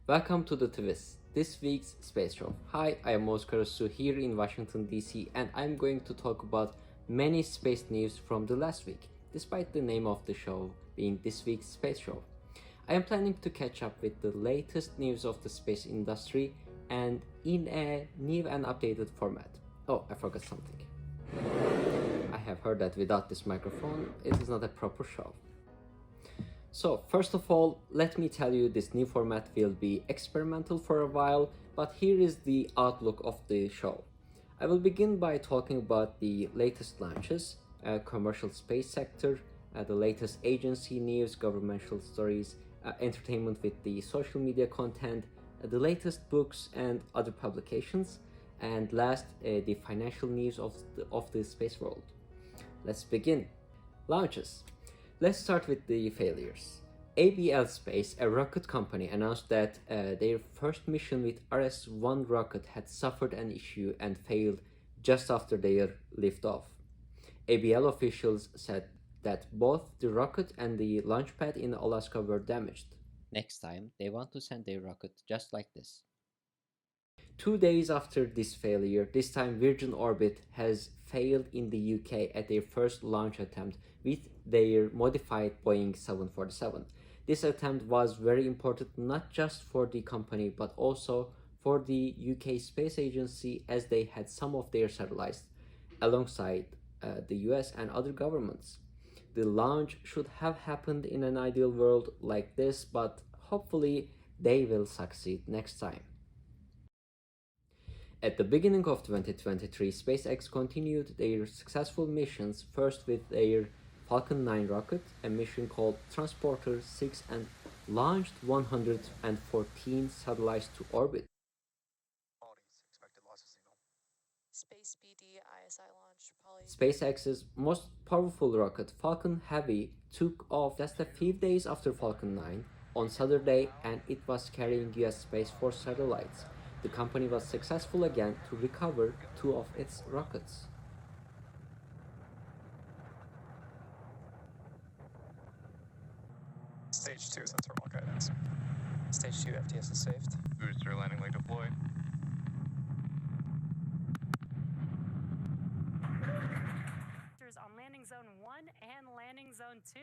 Welcome to the TWeSS, this week's space show. Hi, I am Oguz Karasu here in Washington DC, and I'm going to talk about many space news from the last week, despite the name of the show being this week's space show. I am planning to catch up with the latest news of the space industry and in a new and updated format. Oh, I forgot something. I have heard that without this microphone, it is not a proper show. So first of all, let me tell you this new format will be experimental for a while, but here is the outlook of the show. I will begin by talking about the latest launches, commercial space sector, the latest agency news, governmental stories, entertainment with the social media content, the latest books and other publications, and last, the financial news of the space world. Let's begin. Launches. Let's start with the failures. ABL Space, a rocket company, announced that their first mission with RS-1 rocket had suffered an issue and failed just after their liftoff. ABL officials said that both the rocket and the launch pad in Alaska were damaged. Next time, they want to send their rocket just like this. 2 days after this failure, this time Virgin Orbit has failed in the UK at their first launch attempt with their modified Boeing 747. This attempt was very important not just for the company but also for the UK Space Agency, as they had some of their satellites alongside the US and other governments. The launch should have happened in an ideal world like this, but hopefully they will succeed next time. At the beginning of 2023, SpaceX continued their successful missions, first with their Falcon 9 rocket, a mission called Transporter 6, and launched 114 satellites to orbit. Space BD ISI launch SpaceX's most powerful rocket, Falcon Heavy, took off just a few days after Falcon 9 on Saturday, and it was carrying US Space Force satellites. The company was successful again to recover 2 of its rockets. Stage 2 sensor lock guidance. Stage 2 FTS is saved. Booster landing leg deployed. on landing zone 1 and landing zone 2.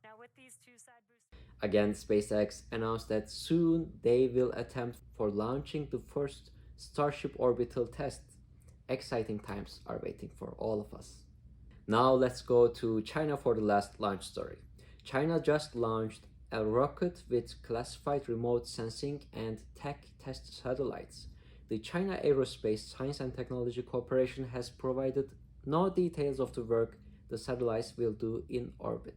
Now with these two side boosters. Again, SpaceX announced that soon they will attempt for launching the first Starship orbital test. Exciting times are waiting for all of us. Now let's go to China for the last launch story. China just launched a rocket with classified remote sensing and tech test satellites. The China Aerospace Science and Technology Corporation has provided no details of the work the satellites will do in orbit.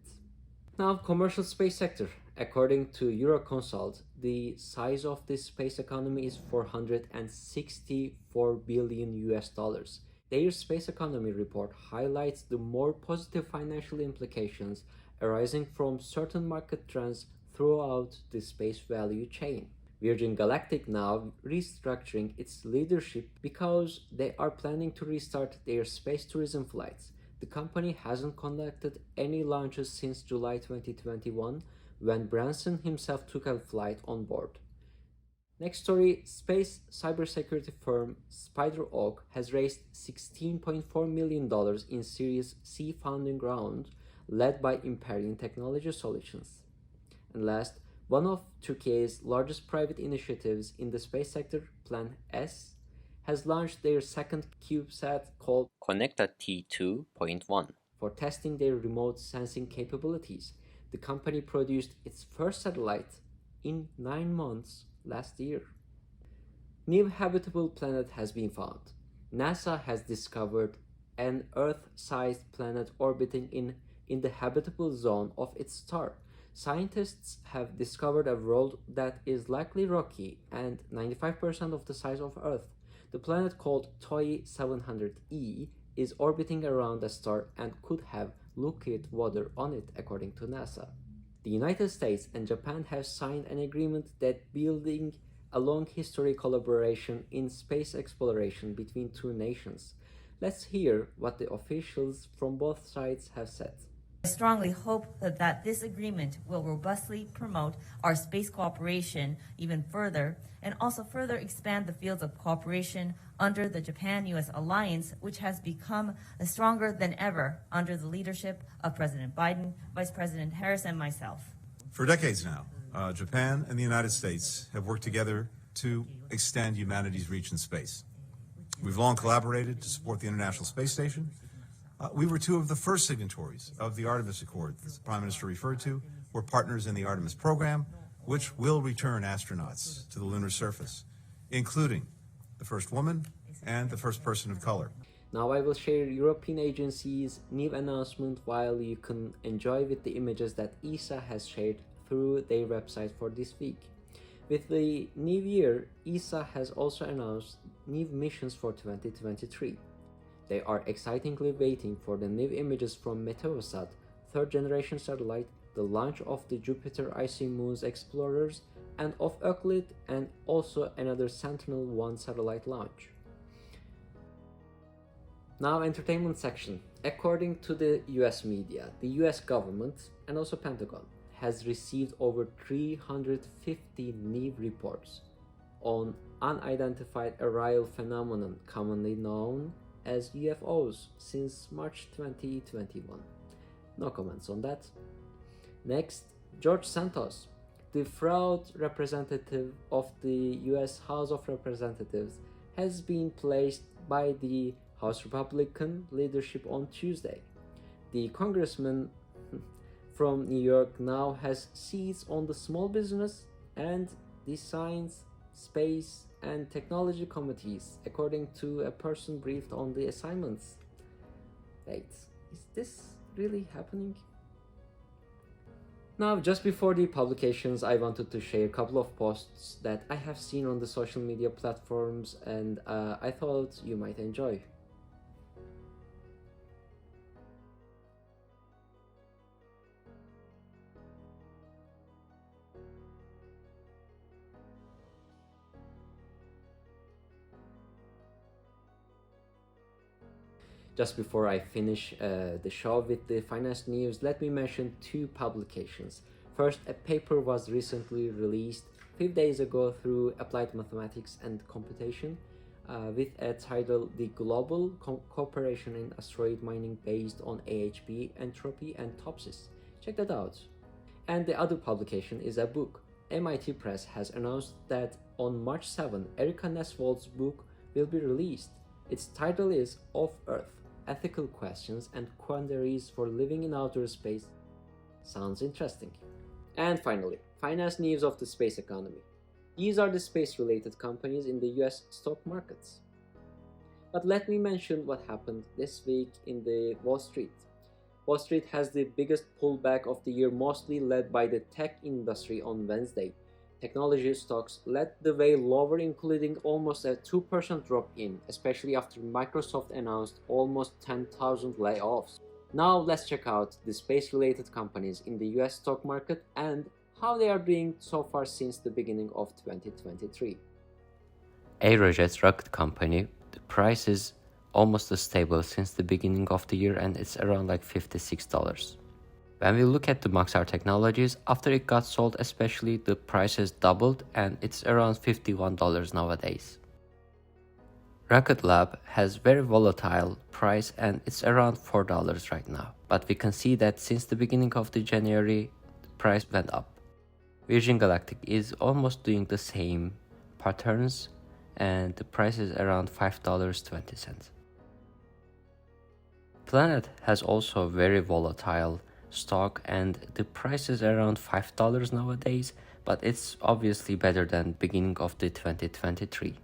Now, commercial space sector. According to Euroconsult, the size of this space economy is 464 billion US dollars. Their space economy report highlights the more positive financial implications arising from certain market trends throughout the space value chain. Virgin Galactic now restructuring its leadership because they are planning to restart their space tourism flights. The company hasn't conducted any launches since July 2021, when Branson himself took a flight on board. Next story, space cybersecurity firm SpiderOak has raised $16.4 million in Series C funding round led by Imperium Technology Solutions. And last, one of Turkey's largest private initiatives in the space sector, TWeSS, has launched their second CubeSat called Connecta T2.1 for testing their remote sensing capabilities. The company produced its first satellite in 9 months last year. New habitable planet has been found. NASA has discovered an Earth-sized planet orbiting in the habitable zone of its star. Scientists have discovered a world that is likely rocky and 95% of the size of Earth. The planet, called TOI-700e, is orbiting around a star and could have liquid water on it, according to NASA. The United States and Japan have signed an agreement that building a long history collaboration in space exploration between two nations. Let's hear what the officials from both sides have said. I strongly hope that this agreement will robustly promote our space cooperation even further and also further expand the fields of cooperation under the Japan-US alliance, which has become stronger than ever under the leadership of President Biden, Vice President Harris, and myself. For decades now, Japan and the United States have worked together to extend humanity's reach in space. We've long collaborated to support the International Space Station. We were two of the first signatories of the Artemis Accord that the Prime Minister referred to. We're partners in the Artemis program, which will return astronauts to the lunar surface, including the first woman and the first person of color. Now I will share European agencies' new announcement while you can enjoy with the images that ESA has shared through their website for this week. With the new year, ESA has also announced new missions for 2023. They are excitingly waiting for the new images from Meteosat, third generation satellite, the launch of the Jupiter icy moons explorers, and of Euclid, and also another Sentinel-1 satellite launch. Now, entertainment section. According to the US media, the US government and also Pentagon has received over 350 new reports on unidentified aerial phenomenon commonly known as UFOs since March 2021. No comments on that. Next, George Santos, the fraud representative of the US House of Representatives, has been placed by the House Republican leadership on Tuesday. The congressman from New York now has seats on the Small Business and the Science, Space and Technology committees, according to a person briefed on the assignments. Wait, is this really happening? Now, just before the publications, I wanted to share a couple of posts that I have seen on the social media platforms and I thought you might enjoy. Just before I finish the show with the finance news, let me mention two publications. First, a paper was recently released 5 days ago through Applied Mathematics and Computation with a title, The Global Cooperation in Asteroid Mining Based on AHB, Entropy and TWeSS. Check that out. And the other publication is a book. MIT Press has announced that on March 7, Erika Nesvold's book will be released. Its title is Off Earth: Ethical Questions and Quandaries for Living in Outer Space. Sounds interesting. And finally, finance news of the space economy. These are the space-related companies in the US stock markets. But let me mention what happened this week in the Wall Street. Wall Street has the biggest pullback of the year, mostly led by the tech industry on Wednesday. Technology stocks led the way lower, including almost a 2% drop in, especially after Microsoft announced almost 10,000 layoffs. Now let's check out the space-related companies in the US stock market and how they are doing so far since the beginning of 2023. Aerojet Rocket Company, the price is almost stable since the beginning of the year and it's around like $56. When we look at the Maxar Technologies, after it got sold especially, the price has doubled and it's around $51 nowadays. Rocket Lab has very volatile price and it's around $4 right now. But we can see that since the beginning of the January, the price went up. Virgin Galactic is almost doing the same patterns and the price is around $5.20. Planet has also very volatile stock and the price is around $5 nowadays, but it's obviously better than beginning of the 2023.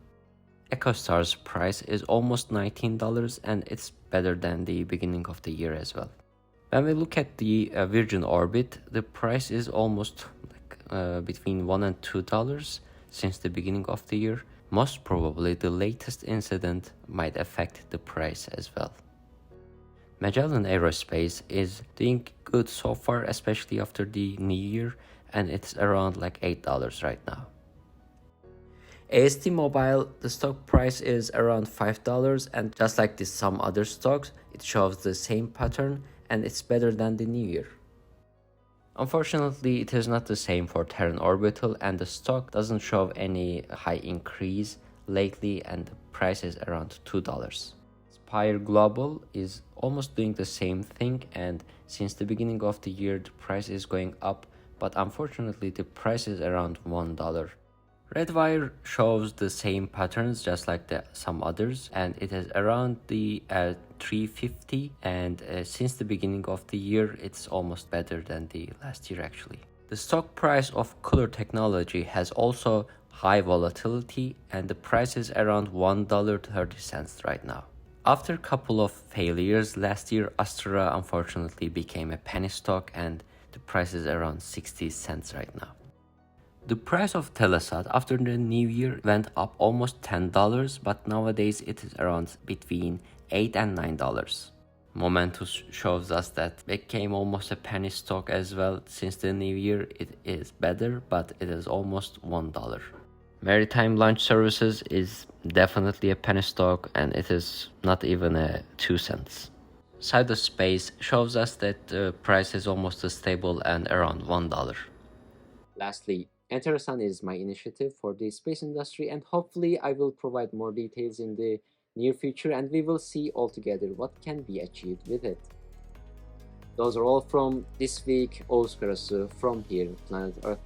EchoStar's price is almost $19 and it's better than the beginning of the year as well. When we look at the Virgin Orbit, the price is almost between $1 and $2 since the beginning of the year. Most probably the latest incident might affect the price as well. Magellan Aerospace is doing good so far, especially after the new year, and it's around like $8 right now. AST Mobile, the stock price is around $5, and just like some other stocks, it shows the same pattern and it's better than the New Year. Unfortunately, it is not the same for Terran Orbital, and the stock doesn't show any high increase lately, and the price is around $2. Spire Global is almost doing the same thing, and since the beginning of the year the price is going up, but unfortunately the price is around $1. Redwire shows the same patterns just like some others, and it is around the 350, and since the beginning of the year it's almost better than the last year actually. The stock price of Cooler Technology has also high volatility, and the price is around $1.30 right now. After a couple of failures last year, Astra unfortunately became a penny stock, and the price is around 60 cents right now. The price of Telesat after the new year went up almost $10, but nowadays it is around between $8 and $9. Momentus shows us that became almost a penny stock as well. Since the new year it is better, but it is almost $1. Maritime Launch Services is definitely a penny stock, and it is not even a 2 cents. Cyberspace shows us that the price is almost stable and around $1. Lastly, Interesan is my initiative for the space industry, and hopefully I will provide more details in the near future, and we will see altogether what can be achieved with it. Those are all from this week. Oguz Karasu from here, Planet Earth.